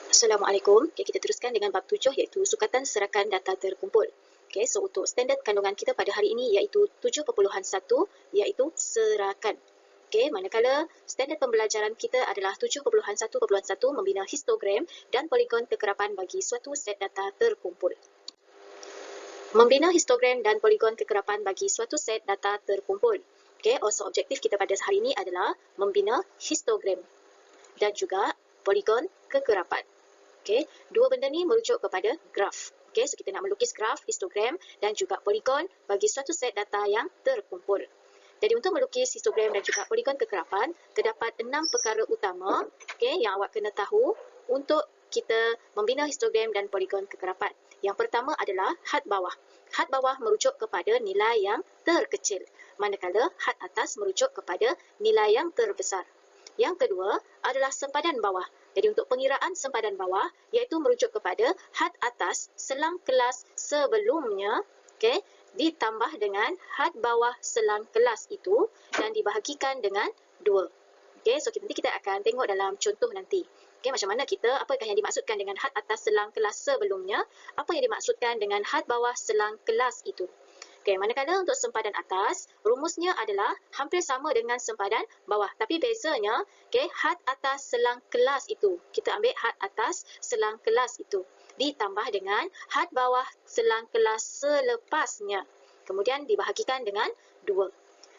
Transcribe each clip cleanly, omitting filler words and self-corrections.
Assalamualaikum. Okay, kita teruskan dengan bab 7 iaitu sukatan serakan data terkumpul. Okay, so untuk standard kandungan kita pada hari ini iaitu 7.1 iaitu serakan. Okay, manakala standard pembelajaran kita adalah 7.1.1 membina histogram dan poligon kekerapan bagi suatu set data terkumpul. Membina histogram dan poligon kekerapan bagi suatu set data terkumpul. Okay, also objektif kita pada hari ini adalah membina histogram dan juga poligon kekerapan. Okay, dua benda ni merujuk kepada graf. Okay, so kita nak melukis graf, histogram dan juga poligon bagi suatu set data yang terkumpul. Jadi untuk melukis histogram dan juga poligon kekerapan, terdapat 6 perkara utama yang awak kena tahu untuk kita membina histogram dan poligon kekerapan. Yang pertama adalah had bawah. Had bawah merujuk kepada nilai yang terkecil, manakala had atas merujuk kepada nilai yang terbesar. Yang kedua adalah sempadan bawah. Jadi untuk pengiraan sempadan bawah iaitu merujuk kepada had atas selang kelas sebelumnya ditambah dengan had bawah selang kelas itu dan dibahagikan dengan 2. So nanti kita akan tengok dalam contoh nanti. Macam mana apakah yang dimaksudkan dengan had atas selang kelas sebelumnya, apa yang dimaksudkan dengan had bawah selang kelas itu. Manakala untuk sempadan atas, rumusnya adalah hampir sama dengan sempadan bawah. Tapi bezanya, had atas selang kelas itu. Kita ambil had atas selang kelas itu. Ditambah dengan had bawah selang kelas selepasnya. Kemudian dibahagikan dengan 2.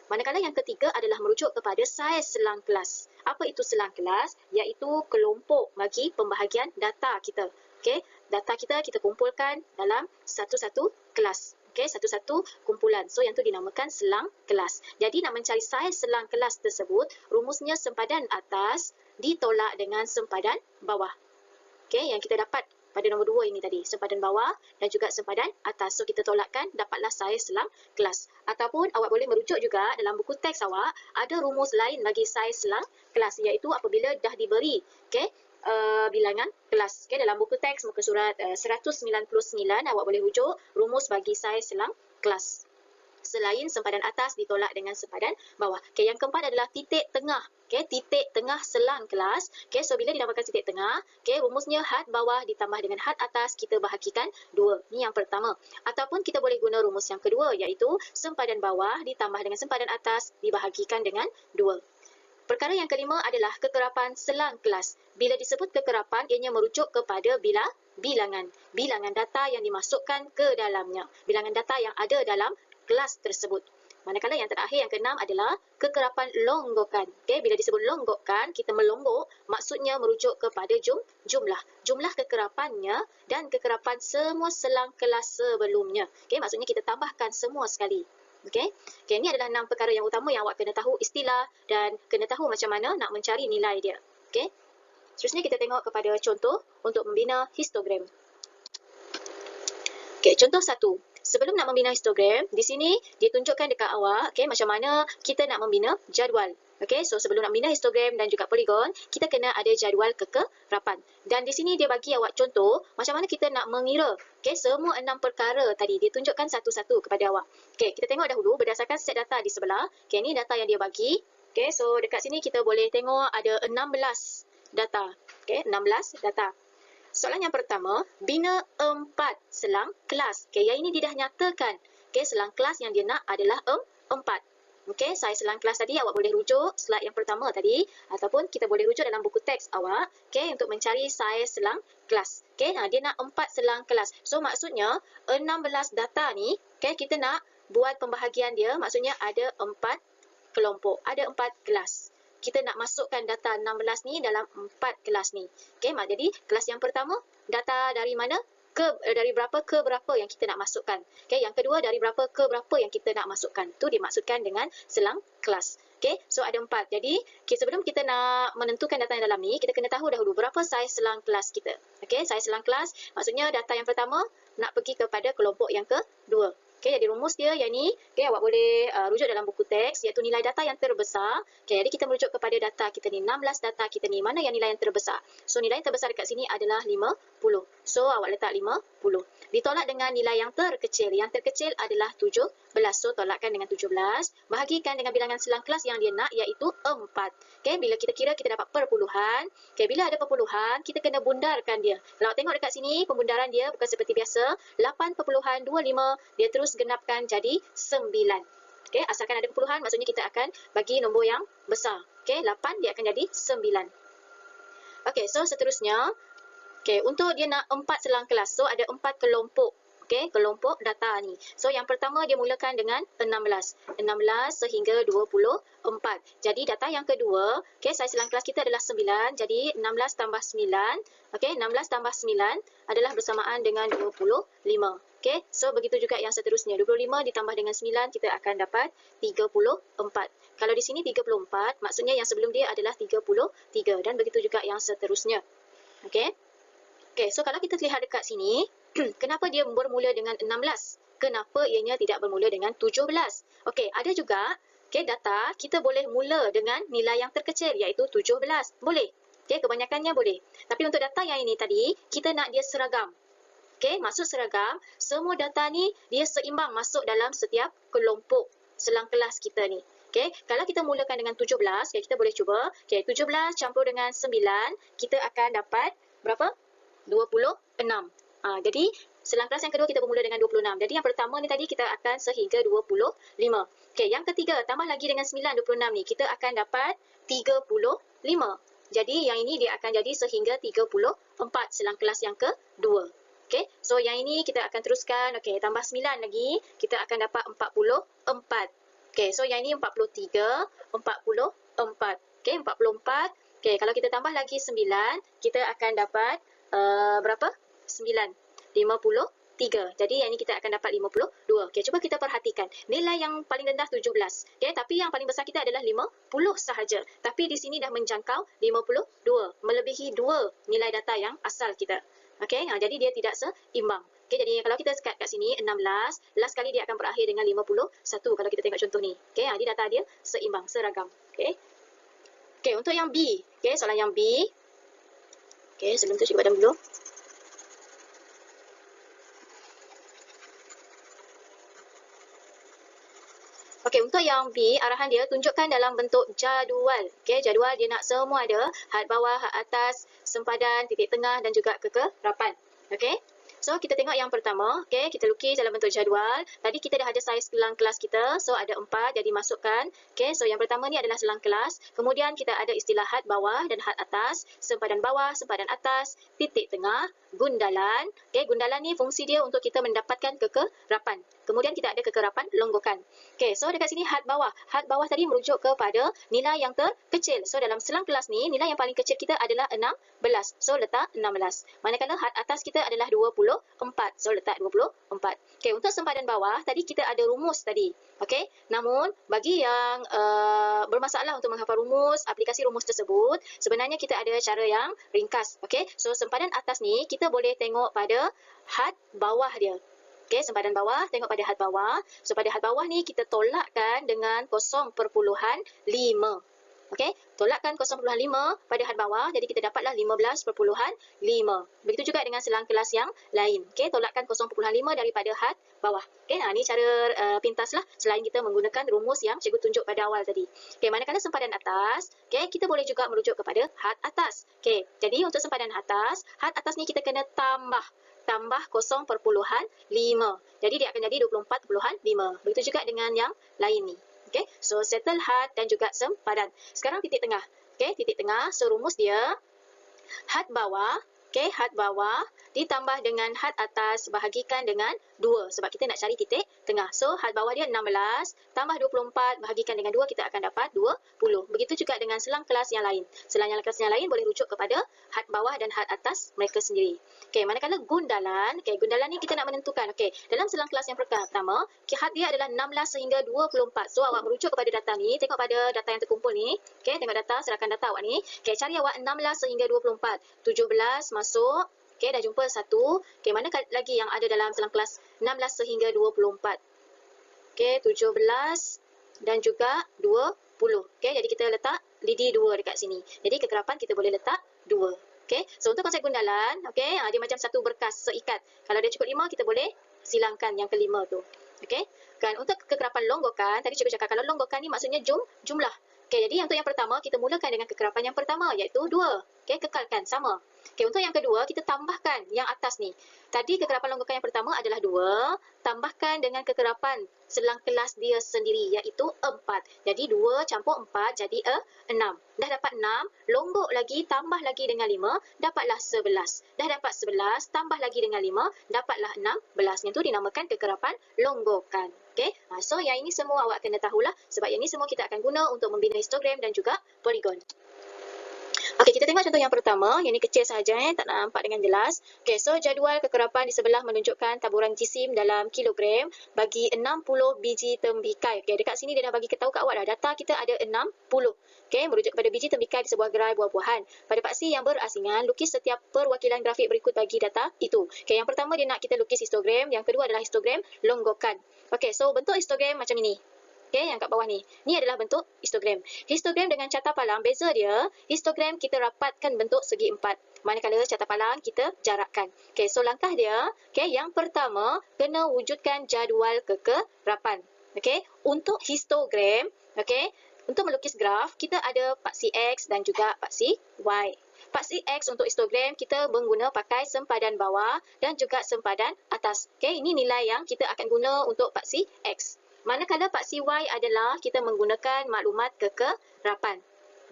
Manakala yang ketiga adalah merujuk kepada saiz selang kelas. Apa itu selang kelas? Iaitu kelompok bagi pembahagian data kita. Data kita kumpulkan dalam satu-satu kelas. Satu-satu kumpulan. So, yang tu dinamakan selang kelas. Jadi, nak mencari saiz selang kelas tersebut, rumusnya sempadan atas ditolak dengan sempadan bawah. Yang kita dapat pada nombor 2 ini tadi. Sempadan bawah dan juga sempadan atas. So, kita tolakkan, dapatlah saiz selang kelas. Ataupun, awak boleh merujuk juga dalam buku teks awak, ada rumus lain bagi saiz selang kelas. Iaitu apabila dah diberi, bilangan kelas. Dalam buku teks muka surat 199 awak boleh rujuk rumus bagi saiz selang kelas. Selain sempadan atas ditolak dengan sempadan bawah. Yang keempat adalah titik tengah. Titik tengah selang kelas. So bila dinamakan titik tengah, rumusnya had bawah ditambah dengan had atas, kita bahagikan 2. Ni yang pertama. Ataupun kita boleh guna rumus yang kedua iaitu sempadan bawah ditambah dengan sempadan atas dibahagikan dengan 2. Perkara yang kelima adalah kekerapan selang kelas. Bila disebut kekerapan, ianya merujuk kepada bilangan data yang dimasukkan ke dalamnya. Bilangan data yang ada dalam kelas tersebut. Manakala yang terakhir, yang keenam adalah kekerapan longgokan. Bila disebut longgokan, kita melonggok, maksudnya merujuk kepada jumlah. Jumlah kekerapannya dan kekerapan semua selang kelas sebelumnya. Maksudnya kita tambahkan semua sekali. Ini adalah 6 perkara yang utama yang awak kena tahu istilah dan kena tahu macam mana nak mencari nilai dia. Seterusnya kita tengok kepada contoh untuk membina histogram. Contoh 1. Sebelum nak membina histogram, di sini ditunjukkan dekat awak macam mana kita nak membina jadual. So sebelum nak membina histogram dan juga poligon, kita kena ada jadual kekerapan. Dan di sini dia bagi awak contoh macam mana kita nak mengira semua 6 perkara tadi. Ditunjukkan satu-satu kepada awak. Kita tengok dahulu berdasarkan set data di sebelah. Ini data yang dia bagi. So dekat sini kita boleh tengok ada 16 data. 16 data. Soalan yang pertama, bina 4 selang kelas. Yang ini dia dah nyatakan. Selang kelas yang dia nak adalah 4. Saiz selang kelas tadi awak boleh rujuk slide yang pertama tadi ataupun kita boleh rujuk dalam buku teks awak untuk mencari saiz selang kelas. Dia nak 4 selang kelas. So maksudnya 16 data ni kita nak buat pembahagian dia, maksudnya ada 4 kelompok, ada 4 kelas. Kita nak masukkan data 16 ni dalam 4 kelas ni. Jadi kelas yang pertama data dari mana? Dari berapa ke berapa yang kita nak masukkan. Yang kedua dari berapa ke berapa yang kita nak masukkan. Tu dimaksudkan dengan selang kelas. So ada 4. Jadi sebelum kita nak menentukan data yang dalam ni, kita kena tahu dahulu berapa saiz selang kelas kita. Saiz selang kelas maksudnya data yang pertama nak pergi kepada kelompok yang kedua. Jadi rumus dia yang ni, awak boleh rujuk dalam buku teks iaitu nilai data yang terbesar. Jadi kita merujuk kepada data kita ni, 16 data kita ni, mana yang nilai yang terbesar. So nilai yang terbesar dekat sini adalah 50. So awak letak 50. ditolak dengan nilai yang terkecil. Yang terkecil adalah 17. So, tolakkan dengan 17. Bahagikan dengan bilangan selang kelas yang dia nak, iaitu 4. Okey, bila kita kira, kita dapat perpuluhan. Okey, bila ada perpuluhan, kita kena bundarkan dia. Kalau tengok dekat sini, pembundaran dia bukan seperti biasa. 8.25, dia terus genapkan jadi 9. Okey, asalkan ada perpuluhan, maksudnya kita akan bagi nombor yang besar. Okey, 8 dia akan jadi 9. Okey, so seterusnya, okey, untuk dia nak 4 selang kelas. So, ada 4 kelompok. Okey, kelompok data ni. So, yang pertama dia mulakan dengan 16. 16 sehingga 24. Jadi, data yang kedua, okey, saiz selang kelas kita adalah 9. Jadi, 16 tambah 9. Okey, 16 tambah 9 adalah bersamaan dengan 25. Okey, so begitu juga yang seterusnya. 25 ditambah dengan 9, kita akan dapat 34. Kalau di sini 34, maksudnya yang sebelum dia adalah 33. Dan begitu juga yang seterusnya. Okey. Okey, so kalau kita lihat dekat sini, kenapa dia bermula dengan 16? Kenapa ianya tidak bermula dengan 17? Okey, ada juga, okey, data kita boleh mula dengan nilai yang terkecil, iaitu 17. Boleh. Okey, kebanyakannya boleh. Tapi untuk data yang ini tadi, kita nak dia seragam. Okey, maksud seragam, semua data ni dia seimbang masuk dalam setiap kelompok selang kelas kita ni. Okey, kalau kita mulakan dengan 17, okay, kita boleh cuba. Okey, 17 campur dengan 9, kita akan dapat berapa? 26. Jadi, selang kelas yang kedua kita bermula dengan 26. Jadi, yang pertama ni tadi kita akan sehingga 25. Okey, yang ketiga, tambah lagi dengan 9, 26 ni, kita akan dapat 35. Jadi, yang ini dia akan jadi sehingga 34 selang kelas yang kedua. Okey, so yang ini kita akan teruskan. Okey, tambah 9 lagi, kita akan dapat 44. Okey, so yang ini 43, 44. Okey, 44. Okey, kalau kita tambah lagi 9, kita akan dapat berapa? 9. 53. Jadi yang ini kita akan dapat 52. Okey, cuba kita perhatikan. Nilai yang paling rendah 17. Okey, tapi yang paling besar kita adalah 50 sahaja. Tapi di sini dah menjangkau 52. Melebihi 2 nilai data yang asal kita. Okey, jadi dia tidak seimbang. Okey, jadi kalau kita sekat kat sini 16, last kali dia akan berakhir dengan 51 kalau kita tengok contoh ni. Okey, jadi data dia seimbang, seragam. Okey. Okey, untuk yang B. Okey, soalan yang B. Okey, sebelum tu cuba padam dulu. Okey, untuk yang B, arahan dia tunjukkan dalam bentuk jadual. Okey, jadual dia nak semua ada, had bawah, had atas, sempadan, titik tengah dan juga kekerapan. Okey. So, kita tengok yang pertama. Okey, kita lukis dalam bentuk jadual. Tadi kita dah ada saiz selang kelas kita. So, ada 4, jadi masukkan. Okey, so yang pertama ni adalah selang kelas. Kemudian kita ada istilah had bawah dan had atas, sempadan bawah, sempadan atas, titik tengah, gundalan. Okey, gundalan ni fungsi dia untuk kita mendapatkan kekerapan. Kemudian kita ada kekerapan longgokan. Okey, so dekat sini had bawah. Had bawah tadi merujuk kepada nilai yang terkecil. So, dalam selang kelas ni, nilai yang paling kecil kita adalah 16. So, letak 16. Manakala had atas kita adalah 24. So, letak 24. Okey, untuk sempadan bawah, tadi kita ada rumus tadi. Okey, namun bagi yang bermasalah untuk menghafal rumus, aplikasi rumus tersebut, sebenarnya kita ada cara yang ringkas. Okey, so sempadan atas ni, kita boleh tengok pada had bawah dia. Okey, sempadan bawah, tengok pada had bawah. So, pada had bawah ni, kita tolakkan dengan 0.5. Okey, tolakkan 0.5 pada had bawah, jadi kita dapatlah 15.5. Begitu juga dengan selang kelas yang lain. Okey, tolakkan 0.5 daripada had bawah. Okey, ni cara pintas lah, selain kita menggunakan rumus yang cikgu tunjuk pada awal tadi. Okey, manakala sempadan atas, okey, kita boleh juga merujuk kepada had atas. Okey, jadi untuk sempadan had atas ni kita kena tambah 0.5. Jadi dia akan jadi 24.5. Begitu juga dengan yang lain ni. Okey, so settle had dan juga sempadan. Sekarang titik tengah. Okey, titik tengah. So rumus dia had bawah, okey, had bawah ditambah dengan had atas bahagikan dengan 2 sebab kita nak cari titik tengah. So had bawah dia 16 tambah 24 bahagikan dengan 2, kita akan dapat 20. Begitu juga dengan selang kelas yang lain. Selang kelas yang lain boleh rujuk kepada had bawah dan had atas mereka sendiri. Okey, manakala gundalan, okey, gundalan ni kita nak menentukan. Okey, dalam selang kelas yang pertama, had dia adalah 16 sehingga 24. So awak merujuk kepada data ni, tengok pada data yang terkumpul ni. Okey, tengok data, serahkan data awak ni. Okey, cari awak 16 sehingga 24. 17 masuk. Okey, dah jumpa 1. Okey, mana lagi yang ada dalam selang kelas 16 sehingga 24? Okey, 17 dan juga 20. Okey, jadi kita letak lidi 2 dekat sini. Jadi kekerapan kita boleh letak 2. Okey, so untuk konsep gundalan, okey, dia macam satu berkas seikat. Kalau dia cukup 5, kita boleh silangkan yang kelima tu. Okey. Dan untuk kekerapan longgokan, tadi cikgu cakap kalau longgokan ni maksudnya jumlah. Okey, jadi untuk yang pertama kita mulakan dengan kekerapan yang pertama iaitu 2. Okey, kekalkan sama. Okey, untuk yang kedua kita tambahkan yang atas ni. Tadi kekerapan longgokan yang pertama adalah 2, tambahkan dengan kekerapan selang kelas dia sendiri iaitu 4. Jadi 2 campur 4 jadi 6. Dah dapat 6, longgok lagi tambah lagi dengan 5, dapatlah 11. Dah dapat 11 tambah lagi dengan 5, dapatlah 16. Yang tu dinamakan kekerapan longgokan. Okey. So yang ini semua awak kena tahulah sebab yang ini semua kita akan guna untuk membina histogram dan juga poligon. Okey, kita tengok contoh yang pertama. Yang ni kecil sahaja, tak nampak dengan jelas. Okey, so jadual kekerapan di sebelah menunjukkan taburan jisim dalam kilogram bagi 60 biji tembikai. Okey, dekat sini dia dah bagi tahu kat awak dah. Data kita ada 60. Okey, merujuk kepada biji tembikai di sebuah gerai buah-buahan. Pada paksi yang berasingan, lukis setiap perwakilan grafik berikut bagi data itu. Okey, yang pertama dia nak kita lukis histogram. Yang kedua adalah histogram longgokan. Okey, so bentuk histogram macam ini. Okey, yang kat bawah ni. Ni adalah bentuk histogram. Histogram dengan carta palang, beza dia, histogram kita rapatkan bentuk segi 4. Manakala carta palang kita jarakkan. Okey, so langkah dia, okey, yang pertama kena wujudkan jadual kekerapan. Okey, untuk histogram, okey, untuk melukis graf, kita ada paksi X dan juga paksi Y. Paksi X untuk histogram kita mengguna pakai sempadan bawah dan juga sempadan atas. Okey, ini nilai yang kita akan guna untuk paksi X. Manakala paksi Y adalah kita menggunakan maklumat kekerapan.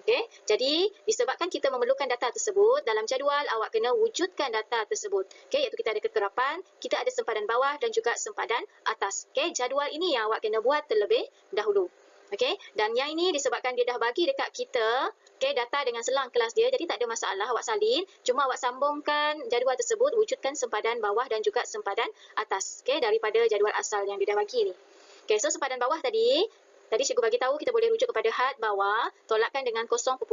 Okey, jadi disebabkan kita memerlukan data tersebut, dalam jadual awak kena wujudkan data tersebut. Okey, iaitu kita ada kekerapan, kita ada sempadan bawah dan juga sempadan atas. Okey, jadual ini yang awak kena buat terlebih dahulu. Okey, dan yang ini disebabkan dia dah bagi dekat kita, okey, data dengan selang kelas dia, jadi tak ada masalah awak salin, cuma awak sambungkan jadual tersebut, wujudkan sempadan bawah dan juga sempadan atas. Okey, daripada jadual asal yang dia dah bagi ni. Okey, so sempadan bawah tadi cikgu bagi tahu kita boleh rujuk kepada had bawah, tolakkan dengan 0.5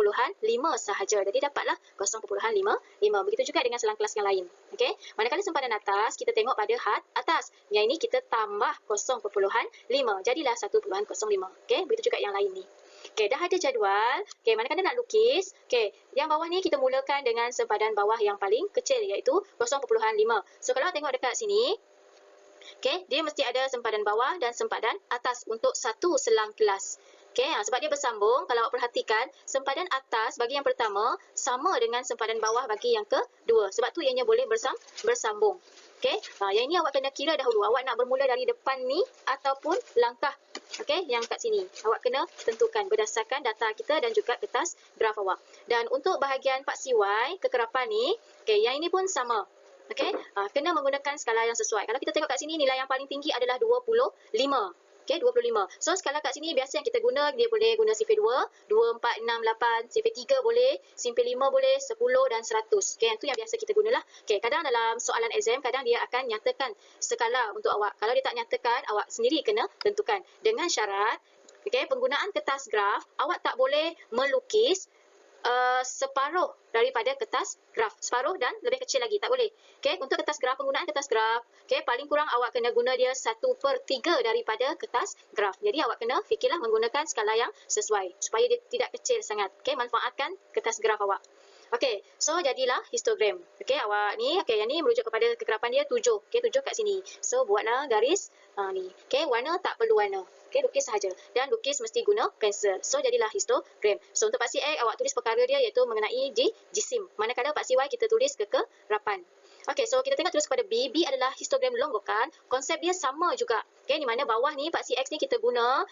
sahaja. Jadi dapatlah 0.55. Begitu juga dengan selang kelas yang lain. Okey, manakala sempadan atas, kita tengok pada had atas. Yang ini kita tambah 0.5, jadilah 1.05. Okey, begitu juga yang lain ni. Okey, dah ada jadual. Okey, manakala nak lukis, okey, yang bawah ni kita mulakan dengan sempadan bawah yang paling kecil iaitu 0.5. So kalau tengok dekat sini, okey, dia mesti ada sempadan bawah dan sempadan atas untuk satu selang kelas. Okey, sebab dia bersambung, kalau awak perhatikan, sempadan atas bagi yang pertama sama dengan sempadan bawah bagi yang kedua. Sebab tu ianya boleh bersambung. Okey, yang ini awak kena kira dahulu. Awak nak bermula dari depan ni ataupun langkah, okey, yang kat sini. Awak kena tentukan berdasarkan data kita dan juga kertas graf awak. Dan untuk bahagian paksi Y, kekerapan ni, okey, yang ini pun sama. Okey, kena menggunakan skala yang sesuai. Kalau kita tengok kat sini, nilai yang paling tinggi adalah 25. Okey, 25. So, skala kat sini biasa yang kita guna, dia boleh guna simple 2, 2, 4, 6, 8, simple 3 boleh, simple 5 boleh, 10 dan 100. Okey, yang tu yang biasa kita gunalah. Okey, kadang dalam soalan exam, kadang dia akan nyatakan skala untuk awak. Kalau dia tak nyatakan, awak sendiri kena tentukan. Dengan syarat, okey, penggunaan kertas graf, awak tak boleh melukis separuh daripada kertas graf. Separuh dan lebih kecil lagi. Tak boleh. Okey, untuk kertas graf, penggunaan kertas graf, okey, paling kurang awak kena guna dia 1/3 daripada kertas graf. Jadi awak kena fikirlah menggunakan skala yang sesuai supaya dia tidak kecil sangat. Okey, manfaatkan kertas graf awak. Okey, so jadilah histogram. Okey, awak ni, okey, yang ni merujuk kepada kekerapan dia 7. Okey, 7 kat sini. So buatlah garis ni. Okey, warna tak perlu warna. Okey, lukis sahaja. Dan lukis mesti guna pensel. So, jadilah histogram. So, untuk paksi X, awak tulis perkara dia iaitu mengenai jisim. Manakala paksi Y, kita tulis kekerapan. Okey, so kita tengok terus kepada B. B adalah histogram longgokan. Konsep dia sama juga. Okey, di mana bawah ni, paksi X ni kita guna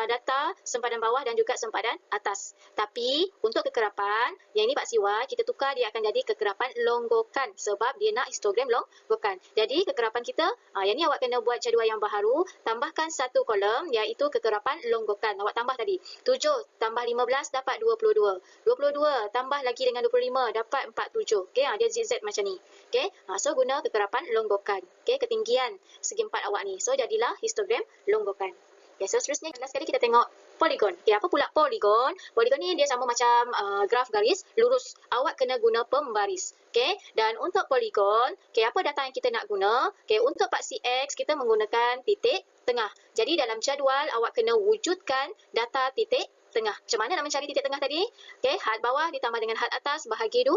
data sempadan bawah dan juga sempadan atas. Tapi, untuk kekerapan, yang ini paksi Y, kita tukar dia akan jadi kekerapan longgokan. Sebab dia nak histogram longgokan. Jadi, kekerapan kita, yang ni awak kena buat jadual yang baharu. Tambahkan satu kolom, iaitu kekerapan longgokan. Awak tambah tadi. 7 tambah 15 dapat 22. 22 tambah lagi dengan 25 dapat 47. Okey, dia zigzag macam ni. Okey, so guna kekerapan longgokan. Okey, ketinggian segi 4 awak ni. So jadilah histogram longgokan. Okay, so seterusnya sekali kita tengok poligon. Okay, apa pula poligon? Poligon ni dia sama macam graf garis lurus. Awak kena guna pembaris. Okay, dan untuk poligon, okay, apa data yang kita nak guna? Okay, untuk paksi X kita menggunakan titik tengah. Jadi dalam jadual awak kena wujudkan data titik tengah. Macam mana nak mencari titik tengah tadi? Okey, had bawah ditambah dengan had atas bahagi 2,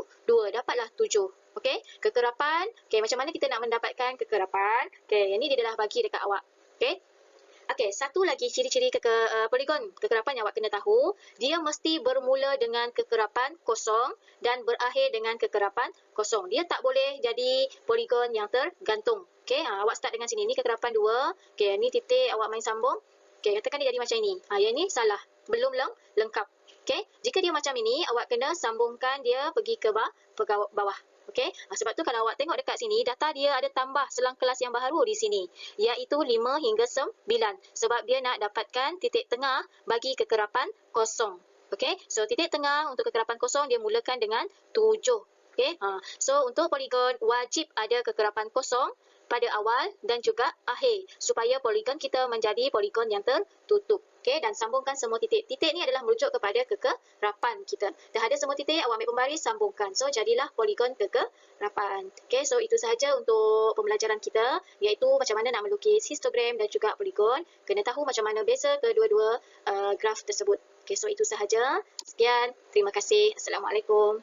dapatlah 7. Okey, kekerapan. Okey, macam mana kita nak mendapatkan kekerapan? Okey, yang ni dia dah bagi dekat awak. Okey. Okey, satu lagi ciri-ciri poligon kekerapan yang awak kena tahu, dia mesti bermula dengan kekerapan kosong dan berakhir dengan kekerapan kosong. Dia tak boleh jadi poligon yang tergantung. Okey, awak start dengan sini. Ni kekerapan 2. Okey, ni titik awak main sambung. Okey, katakan dia jadi macam ini. Yang ni salah. Belum lengkap. Okey, jika dia macam ini, awak kena sambungkan dia pergi ke bawah. Okey, sebab tu kalau awak tengok dekat sini, data dia ada tambah selang kelas yang baharu di sini, iaitu 5 hingga 9. Sebab dia nak dapatkan titik tengah bagi kekerapan kosong. Okey, so titik tengah untuk kekerapan kosong dia mulakan dengan 7. Okey, so untuk poligon wajib ada kekerapan kosong pada awal dan juga akhir supaya poligon kita menjadi poligon yang tertutup. Okey, dan sambungkan semua titik. Titik ni adalah merujuk kepada kekerapan kita. Dah ada semua titik, awak ambil pembaris, sambungkan. So, jadilah poligon kekerapan. Okey, so itu sahaja untuk pembelajaran kita, iaitu macam mana nak melukis histogram dan juga poligon. Kena tahu macam mana beza kedua-dua graf tersebut. Okey, so itu sahaja. Sekian. Terima kasih. Assalamualaikum.